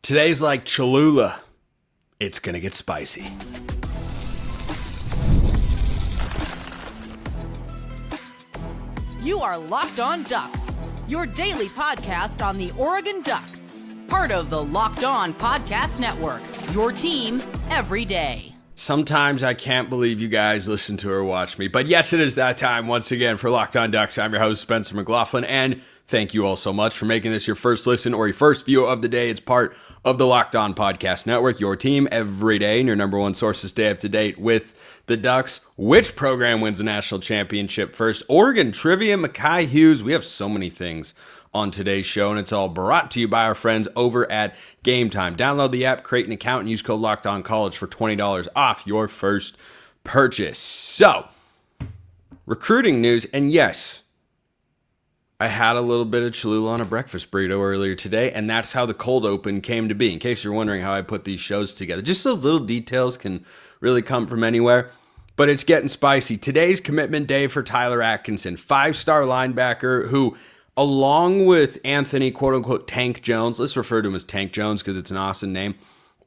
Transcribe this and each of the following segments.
Today's like Cholula. It's gonna get spicy. You are Locked On Ducks, your daily podcast on the Oregon Ducks. Part of the Locked On Podcast Network, your team every day. Sometimes I can't believe you guys listen to or watch me, but yes, it is that time once again for Locked On Ducks. I'm your host, Spencer McLaughlin, and thank you all so much for making this your first listen or your first view of the day. It's part of the Locked On Podcast Network, your team every day, and your number one source to stay up to date with the Ducks. Which program wins the national championship first? Oregon trivia, Makhi Hughes. We have so many things on today's show, and it's all brought to you by our friends over at Game Time. Download the app, create an account, and use code LOCKEDONCollege for $20 off your first purchase. So, recruiting news, and yes, I had a little bit of Cholula on a breakfast burrito earlier today, and that's how the cold open came to be. In case you're wondering how I put these shows together, just those little details can really come from anywhere, but it's getting spicy. Today's commitment day for Tyler Atkinson, five-star linebacker who, along with Anthony, quote-unquote, Tank Jones, let's refer to him as Tank Jones because it's an awesome name,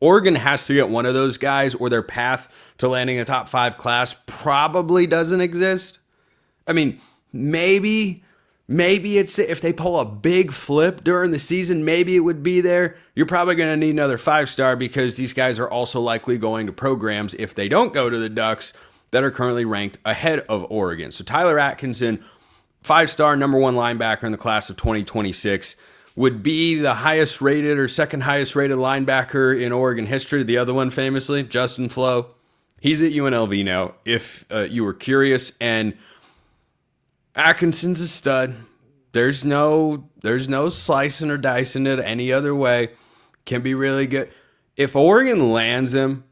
Oregon has to get one of those guys or their path to landing a top 5 class probably doesn't exist. I mean, maybe it's if they pull a big flip during the season, maybe it would be there. You're probably going to need another 5-star because these guys are also likely going to programs, if they don't go to the Ducks, that are currently ranked ahead of Oregon. So Tyler Atkinson, 5-star number 1 linebacker in the class of 2026, would be the highest rated or second highest rated linebacker in Oregon history. The other one famously, Justin Flo. He's at UNLV now, if you were curious. And Atkinson's a stud. There's no slicing or dicing it any other way. Can be really good. If Oregon lands him,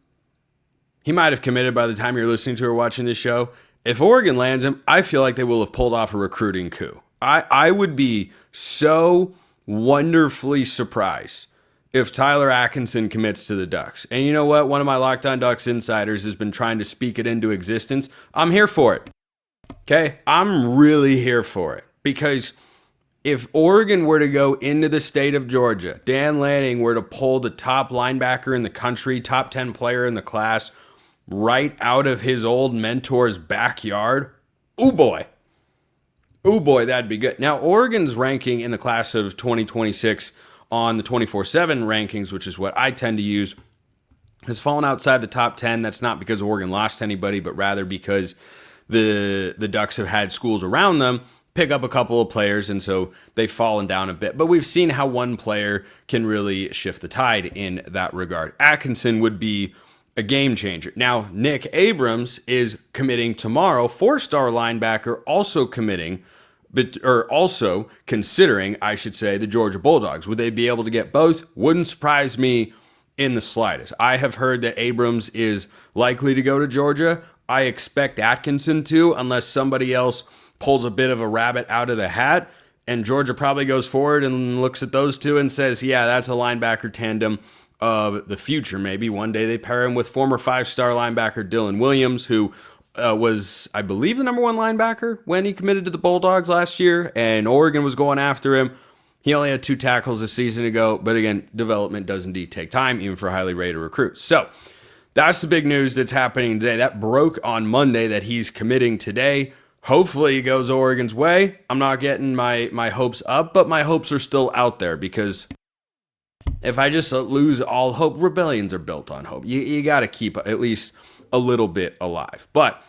he might have committed by the time you're listening to or watching this show. If Oregon lands him, I feel like they will have pulled off a recruiting coup. I would be so wonderfully surprised if Tyler Atkinson commits to the Ducks. And you know what? One of my Locked On Ducks insiders has been trying to speak it into existence. I'm here for it. Okay? I'm really here for it. Because if Oregon were to go into the state of Georgia, Dan Lanning were to pull the top linebacker in the country, top 10 player in the class, right out of his old mentor's backyard, ooh boy, that'd be good. Now, Oregon's ranking in the class of 2026 on the 24/7 rankings, which is what I tend to use, has fallen outside the top 10. That's not because Oregon lost anybody, but rather because the Ducks have had schools around them pick up a couple of players, and so they've fallen down a bit. But we've seen how one player can really shift the tide in that regard. Atkinson would be a game changer. Now, Nick Abrams is committing tomorrow, 4-star linebacker, also considering, I should say, the Georgia Bulldogs. Would they be able to get both? Wouldn't surprise me in the slightest. I have heard that Abrams is likely to go to Georgia. I expect Atkinson to, unless somebody else pulls a bit of a rabbit out of the hat, and Georgia probably goes forward and looks at those two and says, yeah, that's a linebacker tandem of the future. Maybe one day they pair him with former 5-star linebacker Dylan Williams, who was, I believe, the number 1 linebacker when he committed to the Bulldogs last year, and Oregon was going after him. He only had 2 tackles a season ago, but again, development does indeed take time, even for highly rated recruits. So that's the big news that's happening today. That broke on Monday that he's committing today. Hopefully it goes Oregon's way. I'm not getting my hopes up, but my hopes are still out there, because if I just lose all hope, rebellions are built on hope. You got to keep at least a little bit alive. But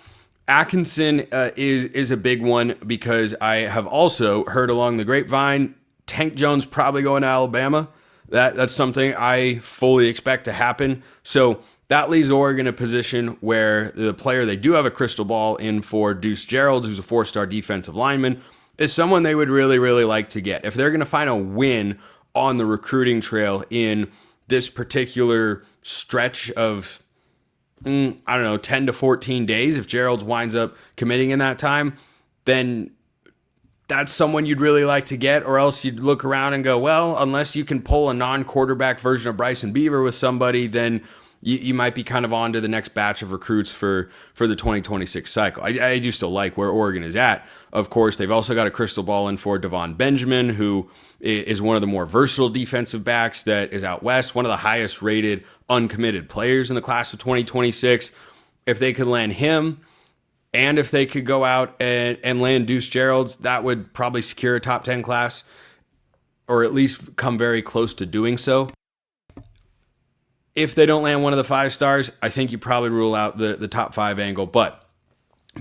Atkinson is a big one, because I have also heard along the grapevine, Tank Jones probably going to Alabama. That's something I fully expect to happen. So that leaves Oregon in a position where the player they do have a crystal ball in for, Deuce Geralds, who's a 4-star defensive lineman, is someone they would really, really like to get. If they're going to find a win on the recruiting trail in this particular stretch of, 10 to 14 days, if Geralds winds up committing in that time, then that's someone you'd really like to get, or else you'd look around and go, well, unless you can pull a non-quarterback version of Bryson Beaver with somebody, then you might be kind of on to the next batch of recruits for the 2026 cycle. I do still like where Oregon is at. Of course, they've also got a crystal ball in for Devon Benjamin, who is one of the more versatile defensive backs that is out west, one of the highest rated uncommitted players in the class of 2026. If they could land him, and if they could go out and land Deuce Geralds, that would probably secure a top 10 class, or at least come very close to doing so. If they don't land one of the 5 stars, I think you probably rule out the top 5 angle. But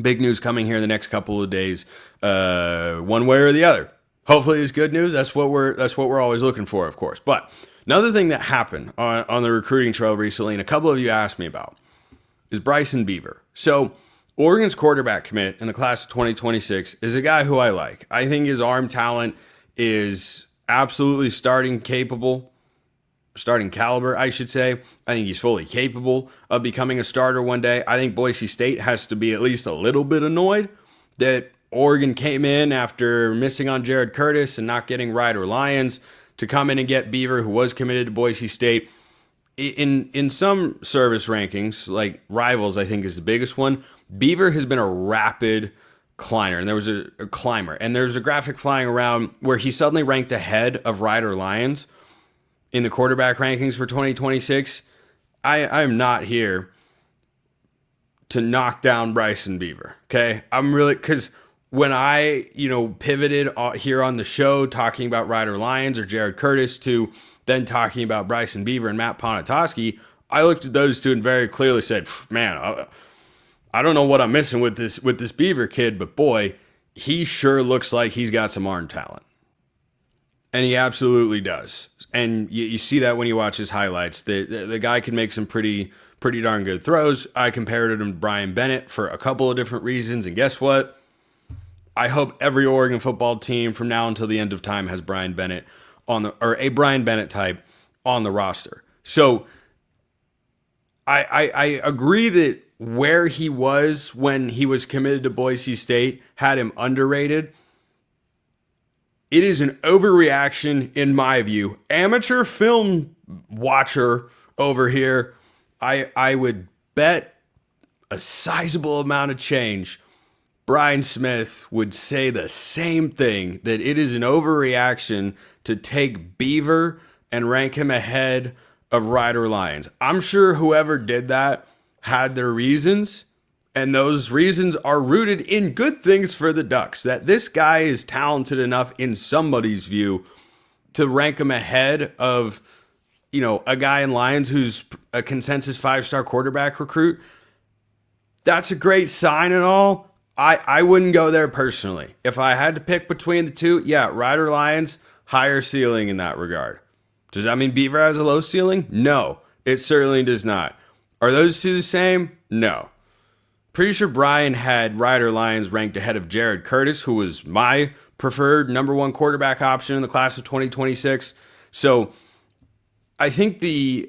big news coming here in the next couple of days, one way or the other. Hopefully it's good news. That's what we're always looking for, of course. But another thing that happened on the recruiting trail recently, and a couple of you asked me about, is Bryson Beaver. So Oregon's quarterback commit in the class of 2026 is a guy who I like. I think his arm talent is absolutely starting caliber, I should say. I think he's fully capable of becoming a starter one day. I think Boise State has to be at least a little bit annoyed that Oregon came in after missing on Jared Curtis and not getting Ryder Lyons to come in and get Beaver, who was committed to Boise State. In some service rankings, like Rivals, I think is the biggest one, Beaver has been a rapid climber, and there was a climber, and there's a graphic flying around where he suddenly ranked ahead of Ryder Lyons in the quarterback rankings for 2026. I'm not here to knock down Bryson Beaver, okay? I'm really, because when I, pivoted here on the show talking about Ryder Lyons or Jared Curtis to then talking about Bryson Beaver and Matt Ponatoski, I looked at those two and very clearly said, man, I don't know what I'm missing with this Beaver kid, but boy, he sure looks like he's got some arm talent. And he absolutely does. And you see that when you watch his highlights. The guy can make some pretty darn good throws. I compared him to Brian Bennett for a couple of different reasons. And guess what? I hope every Oregon football team from now until the end of time has Brian Bennett a Brian Bennett type on the roster. So I agree that where he was when he was committed to Boise State had him underrated. It is an overreaction in my view. Amateur film watcher over here, I would bet a sizable amount of change Brian Smith would say the same thing, that it is an overreaction to take Beaver and rank him ahead of Ryder Lyons. I'm sure whoever did that had their reasons, and those reasons are rooted in good things for the Ducks, that this guy is talented enough in somebody's view to rank him ahead of, a guy in Lyons who's a consensus 5-star quarterback recruit. That's a great sign and all. I wouldn't go there personally. If I had to pick between the two, Ryder Lyons, higher ceiling in that regard. Does that mean Beaver has a low ceiling? No, it certainly does not. Are those two the same? No. Pretty sure Brian had Ryder Lyons ranked ahead of Jared Curtis, who was my preferred number 1 quarterback option in the class of 2026. So I think the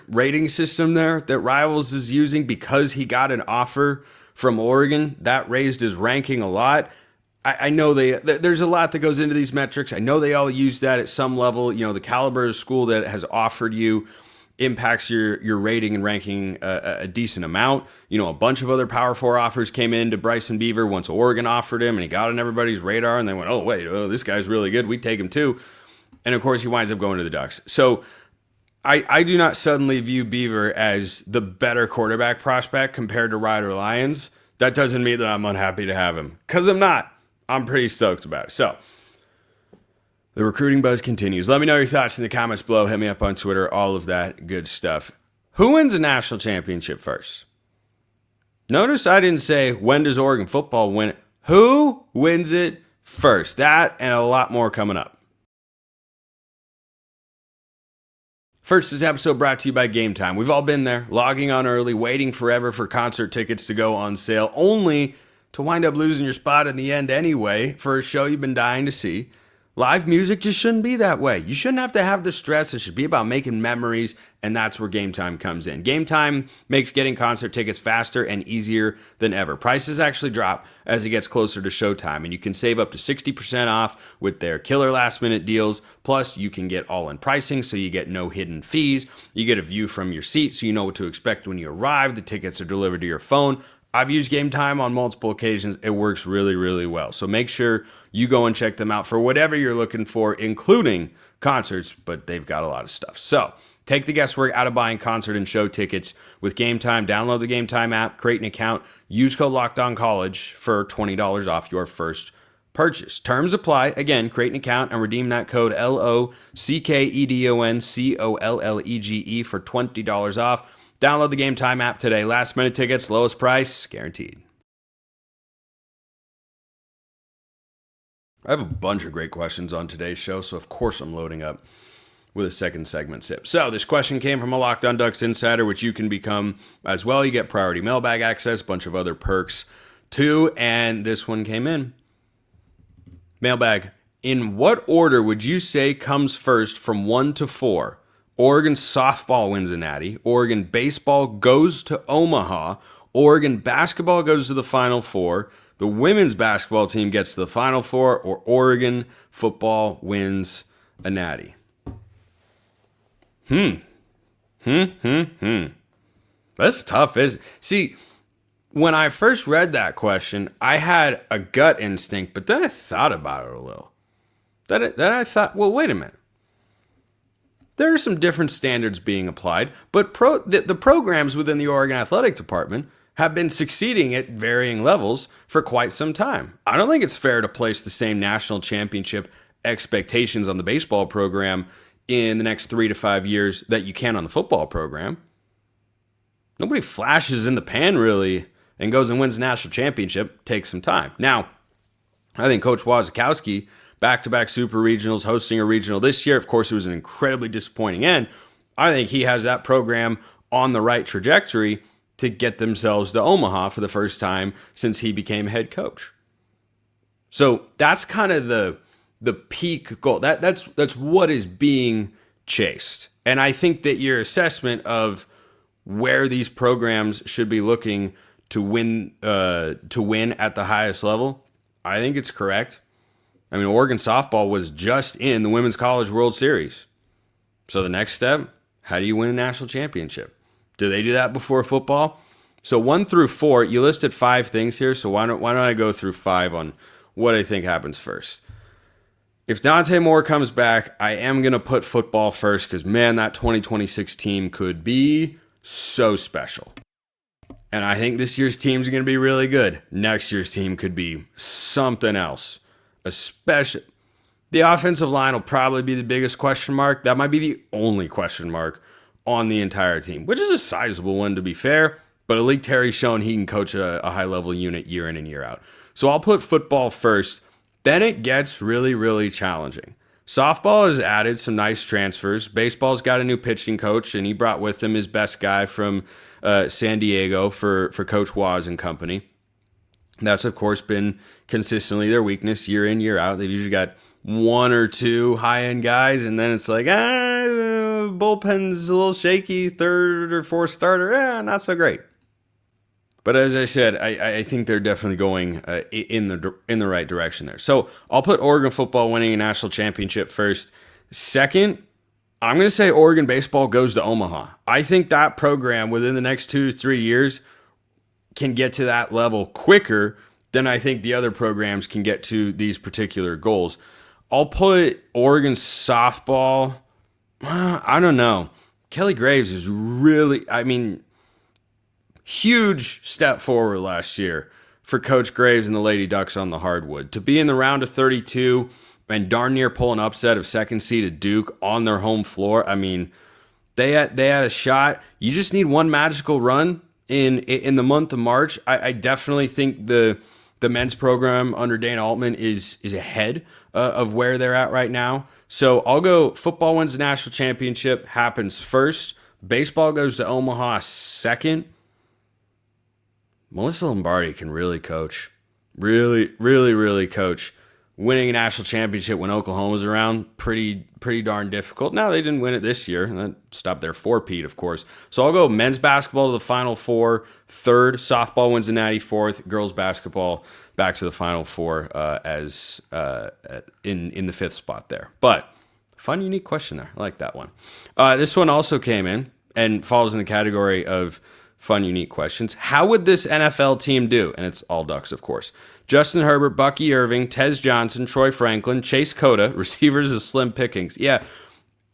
rating system there that Rivals is using, because he got an offer from Oregon, that raised his ranking a lot. I know there's a lot that goes into these metrics. I know they all use that at some level. The caliber of school that has offered you impacts your rating and ranking a decent amount. A bunch of other Power 4 offers came in to Bryson Beaver once Oregon offered him, and he got on everybody's radar, and they went, this guy's really good. We take him too. And of course, he winds up going to the Ducks. So I do not suddenly view Beaver as the better quarterback prospect compared to Ryder Lyons. That doesn't mean that I'm unhappy to have him, because I'm not. I'm pretty stoked about it. So the recruiting buzz continues. Let me know your thoughts in the comments below. Hit me up on Twitter, all of that good stuff. Who wins a national championship first? Notice I didn't say, when does Oregon football win it? Who wins it first? That and a lot more coming up. First, this episode brought to you by Game Time. We've all been there, logging on early, waiting forever for concert tickets to go on sale, only to wind up losing your spot in the end anyway for a show you've been dying to see. Live music just shouldn't be that way. You shouldn't have to have the stress. It should be about making memories, and that's where Game Time comes in. Game Time makes getting concert tickets faster and easier than ever. Prices actually drop as it gets closer to showtime, and you can save up to 60% off with their killer last-minute deals. Plus, you can get all-in pricing, so you get no hidden fees. You get a view from your seat, so you know what to expect when you arrive. The tickets are delivered to your phone. I've used Game Time on multiple occasions. It works really, really well. So make sure you go and check them out for whatever you're looking for, including concerts, but they've got a lot of stuff. So take the guesswork out of buying concert and show tickets with Game Time. Download the Game Time app, create an account, use code LOCKEDONCollege for $20 off your first purchase. Terms apply. Again, create an account and redeem that code LOCKEDONCOLLEGE for $20 off. Download the Game Time app today. Last minute tickets, lowest price, guaranteed. I have a bunch of great questions on today's show, so of course I'm loading up with a second segment sip. So this question came from a Locked On Ducks insider, which you can become as well. You get priority mailbag access, a bunch of other perks too, and this one came in. Mailbag, in what order would you say comes first from 1 to 4? Oregon softball wins a natty. Oregon baseball goes to Omaha. Oregon basketball goes to the Final Four. The women's basketball team gets to the Final Four, or Oregon football wins a natty. That's tough, isn't it? See, when I first read that question, I had a gut instinct, but then I thought about it a little. Then I thought, well, wait a minute. There are some different standards being applied, but the programs within the Oregon Athletic Department have been succeeding at varying levels for quite some time. I don't think it's fair to place the same national championship expectations on the baseball program in the next 3 to 5 years that you can on the football program. Nobody flashes in the pan really and goes and wins a national championship. Takes some time. Now, I think Coach Wazikowski, back-to-back super regionals, hosting a regional this year. Of course, it was an incredibly disappointing end. I think he has that program on the right trajectory to get themselves to Omaha for the first time since he became head coach. So that's kind of the peak goal. That's what is being chased. And I think that your assessment of where these programs should be looking to win at the highest level, I think it's correct. I mean, Oregon softball was just in the Women's College World Series. So the next step, how do you win a national championship? Do they do that before football? So 1 through 4, you listed 5 things here, so why don't I go through 5 on what I think happens first. If Dante Moore comes back, I am going to put football first because, man, that 2026 team could be so special. And I think this year's team is going to be really good. Next year's team could be something else. Especially, the offensive line will probably be the biggest question mark. That might be the only question mark on the entire team, which is a sizable one to be fair. But Alik Terry's shown he can coach a high-level unit year in and year out. So I'll put football first. Then it gets really, really challenging. Softball has added some nice transfers. Baseball's got a new pitching coach, and he brought with him his best guy from San Diego for Coach Waz and company. That's, of course, been consistently their weakness year in, year out. They've usually got 1 or 2 high-end guys, and then it's like, bullpen's a little shaky, 3rd or 4th starter, not so great. But as I said, I think they're definitely going in the right direction there. So I'll put Oregon football winning a national championship first. Second, I'm going to say Oregon baseball goes to Omaha. I think that program within the next 2 to 3 years can get to that level quicker than I think the other programs can get to these particular goals. I'll put Oregon softball. I don't know. Kelly Graves is really, huge step forward last year for Coach Graves and the Lady Ducks on the hardwood. To be in the round of 32 and darn near pull an upset of second-seeded Duke on their home floor, they had a shot. You just need one magical run in the month of March. I definitely think the men's program under Dana Altman is ahead of where they're at right now. So I'll go football wins the national championship, happens first. Baseball goes to Omaha second. Melissa Lombardi can really coach. Really, really, really coach. winning a national championship when Oklahoma was around, pretty darn difficult. Now, they didn't win it this year, and that stopped their four-peat, of course. So I'll go men's basketball to the Final Four, third. Softball wins the Natty, fourth. Girls basketball back to the Final Four as in the fifth spot there. But fun, unique question there. I like that one. This one also came in and falls in the category of fun, unique questions. How would this NFL team do? And it's all Ducks, of course. Justin Herbert, Bucky Irving, Tez Johnson, Troy Franklin, Chase Cota, receivers is Slim Pickings. Yeah,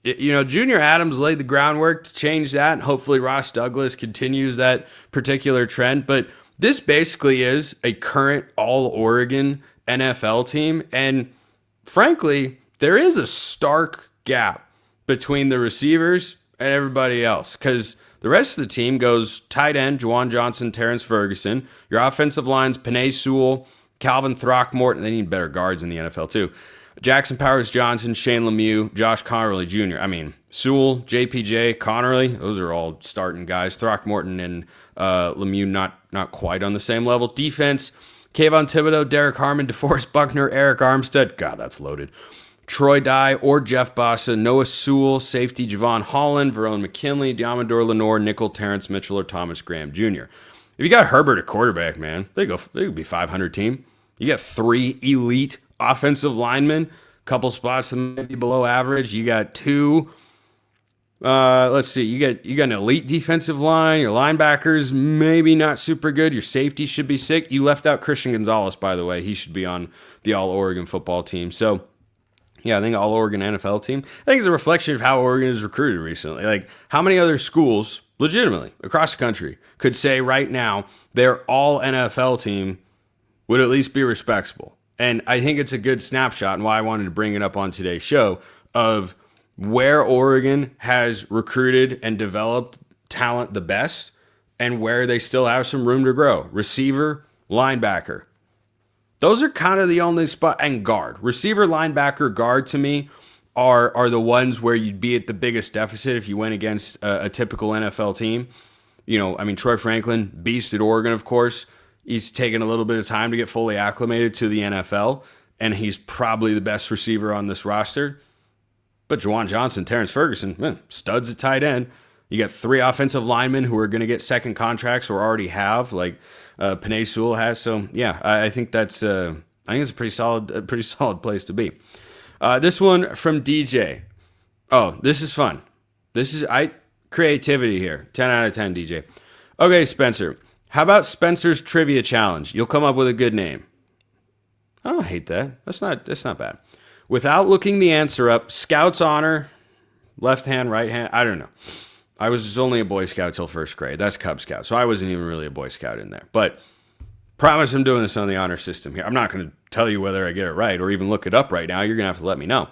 Junior Adams laid the groundwork to change that, and hopefully Ross Douglas continues that particular trend. But this basically is a current All-Oregon NFL team, and frankly, there is a stark gap between the receivers and everybody else, because the rest of the team goes tight end, Juwan Johnson, Terrence Ferguson. Your offensive line's Penei Sewell, Calvin Throckmorton. They need better guards in the NFL, too. Jackson Powers Johnson, Shane Lemieux, Josh Connerly Jr. I mean, Sewell, JPJ, Connerly, those are all starting guys. Throckmorton and Lemieux not quite on the same level. Defense, Kayvon Thibodeau, Derek Harmon, DeForest Buckner, Eric Armstead. God, that's loaded. Troy Dye or Jeff Bossa, Noah Sewell, safety Javon Holland, Verone McKinley, Diamador Lenore, nickel Terrence Mitchell, or Thomas Graham Jr. If you got Herbert at quarterback, man, they could be 500 team. You got 3 elite offensive linemen, couple spots that might be below average. You got 2. Let's see. You got an elite defensive line. Your linebackers maybe not super good. Your safety should be sick. You left out Christian Gonzalez, by the way. He should be on the All-Oregon football team. So, yeah, I think All-Oregon NFL team. I think it's a reflection of how Oregon is recruited recently. Like, how many other schools, legitimately, across the country, could say right now their all-NFL team would at least be respectable? And I think it's a good snapshot, and why I wanted to bring it up on today's show, of where Oregon has recruited and developed talent the best and where they still have some room to grow. Receiver, linebacker. Those are kind of the only spot, and guard. Receiver, linebacker, guard to me are the ones where you'd be at the biggest deficit if you went against a typical NFL team. Troy Franklin, beast at Oregon, of course. He's taken a little bit of time to get fully acclimated to the NFL, and he's probably the best receiver on this roster. But Juwan Johnson, Terrence Ferguson, man, studs at tight end. You got 3 offensive linemen who are going to get second contracts or already have, like Penei Sewell has. So yeah, I think that's I think it's a pretty solid place to be. This one from DJ. Oh, this is fun. This is creativity here. 10 out of 10, DJ. Okay, Spencer. How about Spencer's Trivia Challenge? You'll come up with a good name. I don't hate that. That's not bad. Without looking the answer up, Scout's honor, left hand, right hand, I don't know. I was just only a Boy Scout till first grade. That's Cub Scout, so I wasn't even really a Boy Scout in there. But promise I'm doing this on the honor system here. I'm not going to tell you whether I get it right or even look it up right now. You're going to have to let me know.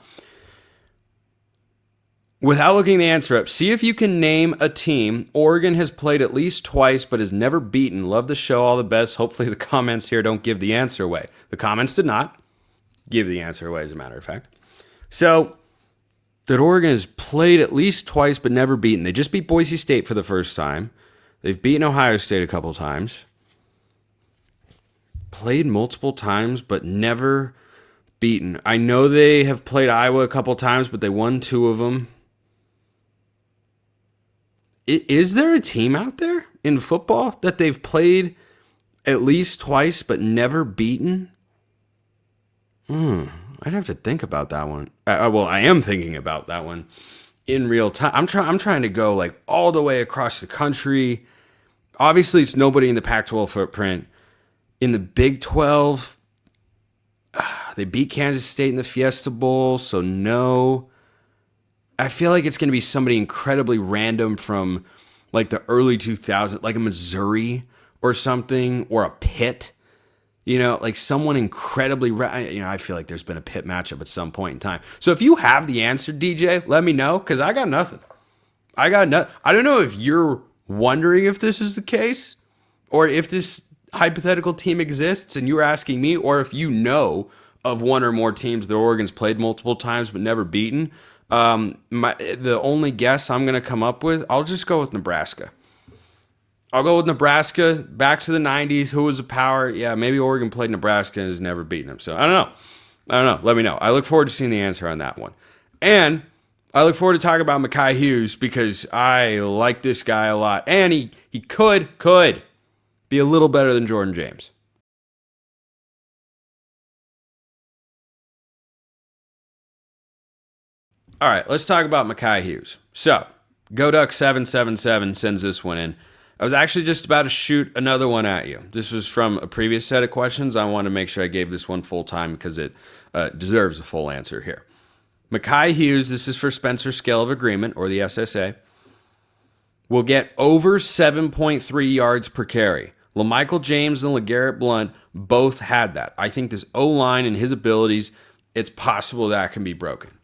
Without looking the answer up, see if you can name a team Oregon has played at least twice but has never beaten. Love the show, all the best. Hopefully the comments here don't give the answer away. The comments did not give the answer away, as a matter of fact. So, that Oregon has played at least twice but never beaten. They just beat Boise State for the first time. They've beaten Ohio State a couple times. Played multiple times but never beaten. I know they have played Iowa a couple times, but they won 2 of them. Is there a team out there in football that they've played at least twice but never beaten? I'd have to think about that one. Well, I am thinking about that one in real time. I'm trying to go like all the way across the country. Obviously, it's nobody in the Pac-12 footprint. In the Big 12, they beat Kansas State in the Fiesta Bowl, so no. I feel like it's going to be somebody incredibly random from like the early 2000s, like a Missouri or something, or a Pitt. Like someone incredibly, I feel like there's been a Pitt matchup at some point in time. So if you have the answer, DJ, let me know, because I got nothing. I don't know if you're wondering if this is the case, or if this hypothetical team exists and you're asking me, or if you know of one or more teams that Oregon's played multiple times but never beaten. The only guess I'm going to come up with, I'll just go with Nebraska. I'll go with Nebraska, back to the 90s. Who was a power? Yeah, maybe Oregon played Nebraska and has never beaten them. So, I don't know. I don't know. Let me know. I look forward to seeing the answer on that one. And I look forward to talking about Makhi Hughes because I like this guy a lot. And he could be a little better than Jordan James. All right, let's talk about Makhi Hughes. So, GoDuck777 sends this one in. I was actually just about to shoot another one at you. This was from a previous set of questions. I want to make sure I gave this one full time because it deserves a full answer here. Makhi Hughes, this is for Spencer's Scale of Agreement, or the SSA, will get over 7.3 yards per carry. LaMichael James and LeGarrette Blount both had that. I think this O-line and his abilities, it's possible that can be broken.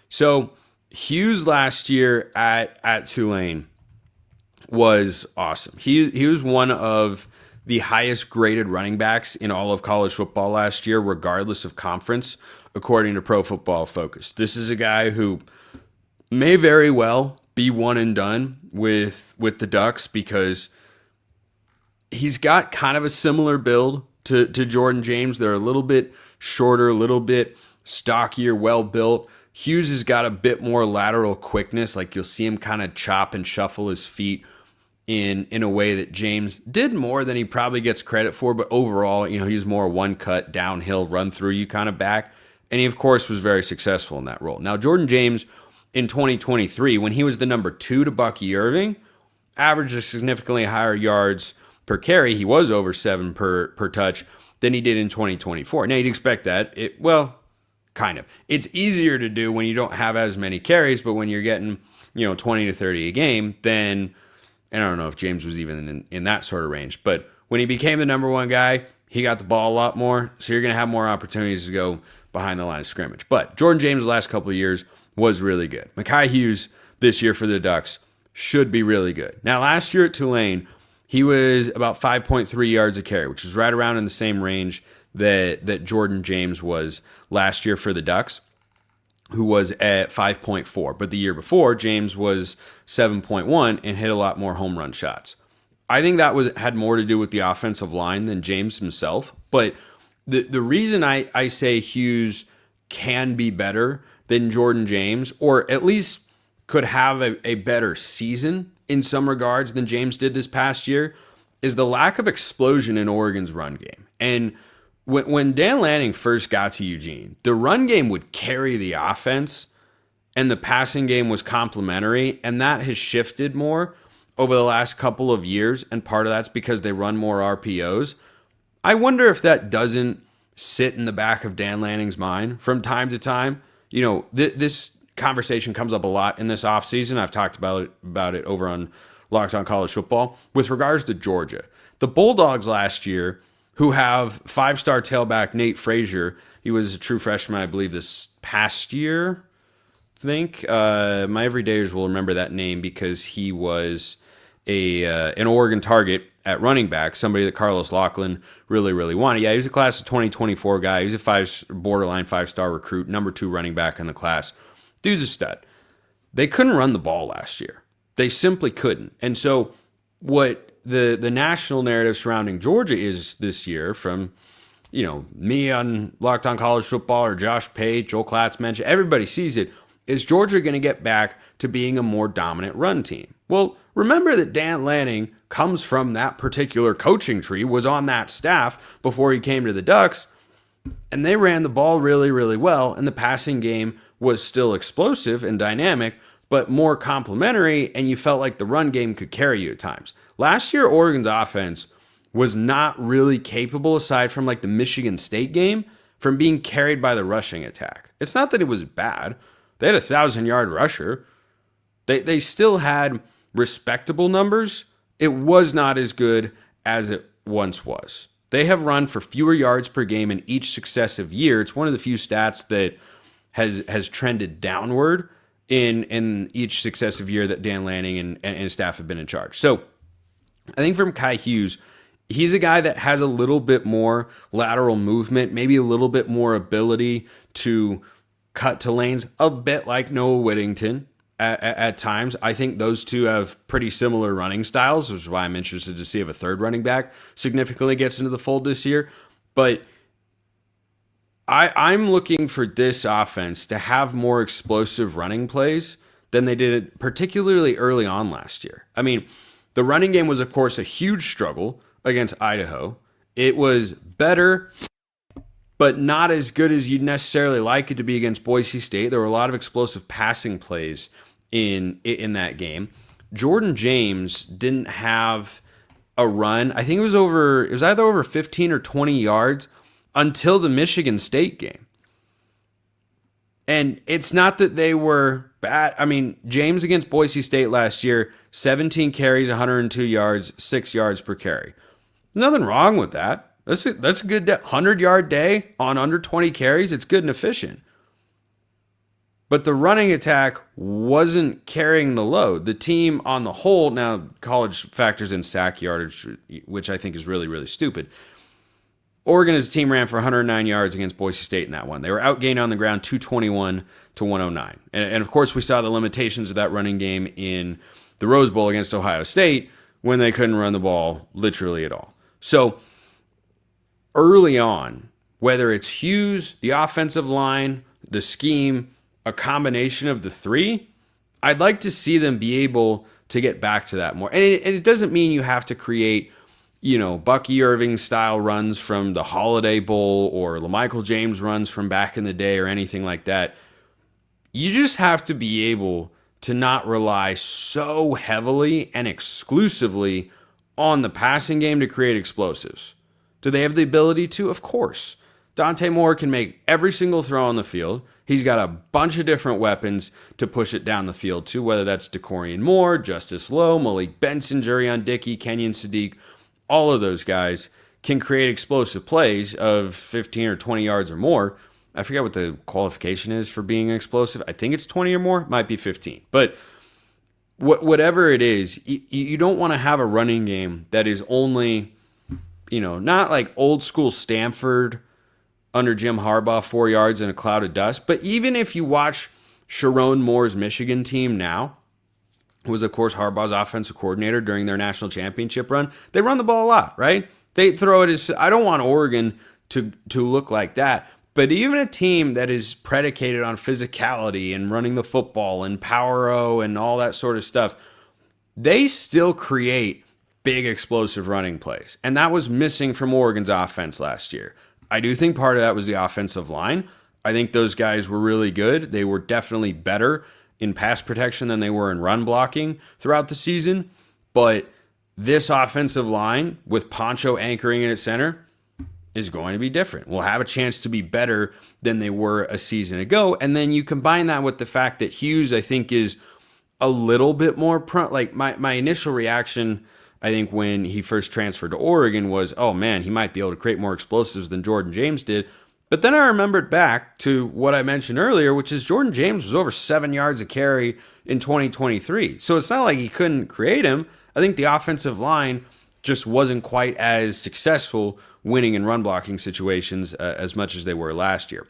So Hughes last year at Tulane was awesome. He was one of the highest graded running backs in all of college football last year, regardless of conference, according to Pro Football Focus. This is a guy who may very well be one and done with the Ducks because he's got kind of a similar build to Jordan James. They're a little bit shorter, a little bit stockier, well-built. Hughes has got a bit more lateral quickness. Like you'll see him kind of chop and shuffle his feet in a way that James did more than he probably gets credit for. But overall, he's more one cut, downhill, run through you kind of back. And he, of course, was very successful in that role. Now, Jordan James in 2023, when he was the number 2 to Bucky Irving, averaged a significantly higher yards per carry. He was over 7 per touch than he did in 2024. Now, you'd expect that. Kind of. It's easier to do when you don't have as many carries, but when you're getting, 20 to 30 a game, then, and I don't know if James was even in that sort of range, but when he became the number 1 guy, he got the ball a lot more, so you're going to have more opportunities to go behind the line of scrimmage. But Jordan James the last couple of years was really good. Makhi Hughes this year for the Ducks should be really good. Now, last year at Tulane, he was about 5.3 yards a carry, which is right around in the same range that Jordan James was last year for the Ducks, who was at 5.4. But the year before, James was 7.1 and hit a lot more home run shots. I think that had more to do with the offensive line than James himself. But the reason I say Hughes can be better than Jordan James, or at least could have a better season in some regards than James did this past year, is the lack of explosion in Oregon's run game. And when Dan Lanning first got to Eugene, the run game would carry the offense and the passing game was complementary, and that has shifted more over the last couple of years, and part of that's because they run more RPOs. I wonder if that doesn't sit in the back of Dan Lanning's mind from time to time. This conversation comes up a lot in this offseason. I've talked about it over on Locked On College Football. With regards to Georgia, the Bulldogs last year, who have 5-star tailback Nate Frazier. He was a true freshman, I believe, this past year, I think. My everydayers will remember that name because he was an Oregon target at running back, somebody that Carlos Laughlin really, really wanted. Yeah, he was a class of 2024 guy. He was a borderline 5-star recruit, number 2 running back in the class. Dude's a stud. They couldn't run the ball last year. They simply couldn't. And so what the national narrative surrounding Georgia is this year, from me on Locked On College Football, or Josh Pate, Joel Klatz mentioned, everybody sees it, is Georgia going to get back to being a more dominant run team? Well, remember that Dan Lanning comes from that particular coaching tree, was on that staff before he came to the Ducks, and they ran the ball really, really well, and the passing game was still explosive and dynamic, but more complementary, and you felt like the run game could carry you at times. Last year, Oregon's offense was not really capable, aside from like the Michigan State game, from being carried by the rushing attack. It's not that it was bad. They had a 1,000-yard rusher. They still had respectable numbers. It was not as good as it once was. They have run for fewer yards per game in each successive year. It's one of the few stats that has trended downward in each successive year that Dan Lanning and staff have been in charge. So I think from Makhi Hughes, he's a guy that has a little bit more lateral movement, maybe a little bit more ability to cut to lanes, a bit like Noah Whittington at times. I think those two have pretty similar running styles, which is why I'm interested to see if a third running back significantly gets into the fold this year. But I'm looking for this offense to have more explosive running plays than they did, particularly early on last year. I mean, the running game was, of course, a huge struggle against Idaho. It was better, but not as good as you'd necessarily like it to be against Boise State. There were a lot of explosive passing plays in that game. Jordan James didn't have a run. I think it was either over 15 or 20 yards until the Michigan State game. And it's not that they were bad. I mean, James against Boise State last year, 17 carries, 102 yards, 6 yards per carry. Nothing wrong with that. That's a good 100-yard day on under 20 carries. It's good and efficient. But the running attack wasn't carrying the load. The team on the whole, now college factors in sack yardage, which I think is really, really stupid. Oregon as a team ran for 109 yards against Boise State in that one. They were outgained on the ground 221 to 109. And of course, we saw the limitations of that running game in the Rose Bowl against Ohio State when they couldn't run the ball literally at all. So early on, whether it's Hughes, the offensive line, the scheme, a combination of the three, I'd like to see them be able to get back to that more. And it doesn't mean you have to create, Bucky Irving style runs from the Holiday Bowl or LaMichael James runs from back in the day or anything like that. You just have to be able to not rely so heavily and exclusively on the passing game to create explosives. Do they have the ability to? Of course. Dante Moore can make every single throw on the field. He's got a bunch of different weapons to push it down the field to, whether that's DeCorian Moore, Justice Lowe, Malik Benson, Jurion Dickey, Kenyon Sadiq. All of those guys can create explosive plays of 15 or 20 yards or more. I forget what the qualification is for being explosive. I think it's 20 or more. It might be 15. But whatever it is, you don't want to have a running game that is only, not like old school Stanford under Jim Harbaugh, 4 yards in a cloud of dust. But even if you watch Sharon Moore's Michigan team now, who was, of course, Harbaugh's offensive coordinator during their national championship run, they run the ball a lot, right? They throw it as, I don't want Oregon to look like that. But even a team that is predicated on physicality and running the football and power O and all that sort of stuff, they still create big explosive running plays. And that was missing from Oregon's offense last year. I do think part of that was the offensive line. I think those guys were really good. They were definitely better in pass protection than they were in run blocking throughout the season. But this offensive line with Poncho anchoring in its center is going to be different. Will have a chance to be better than they were a season ago. And then you combine that with the fact that Hughes, I think, is a little bit more like my initial reaction, I think, when he first transferred to Oregon was, oh man, he might be able to create more explosives than Jordan James did. But then I remembered back to what I mentioned earlier, which is Jordan James was over 7 yards a carry in 2023. So it's not like he couldn't create him. I think the offensive line just wasn't quite as successful winning in run blocking situations as much as they were last year.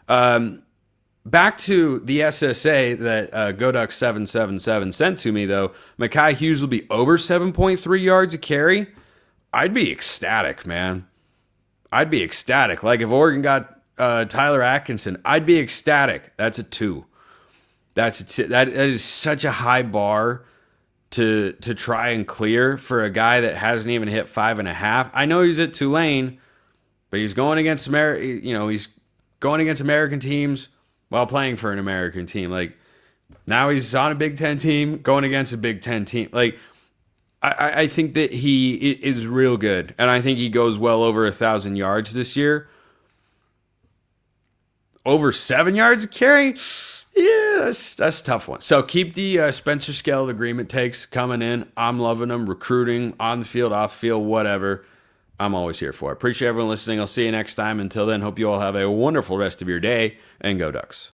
Back to the SSA that GoDuck777 sent to me, though. Makhi Hughes will be over 7.3 yards a carry. I'd be ecstatic, man. I'd be ecstatic. Like if Oregon got Tyler Atkinson, I'd be ecstatic. That's a 2. That is such a high bar to try and clear for a guy that hasn't even hit 5.5. I know he's at Tulane, but he's going against he's going against American teams while playing for an American team. Like now he's on a Big Ten team going against a Big Ten team. Like I think that he is real good, and I think he goes well over 1,000 yards this year. Over 7 yards a carry? Yeah, that's a tough one. So keep the Spencer Scale agreement takes coming in. I'm loving them. Recruiting, on the field, off the field, whatever. I'm always here for it. Appreciate everyone listening. I'll see you next time. Until then, hope you all have a wonderful rest of your day, and go Ducks.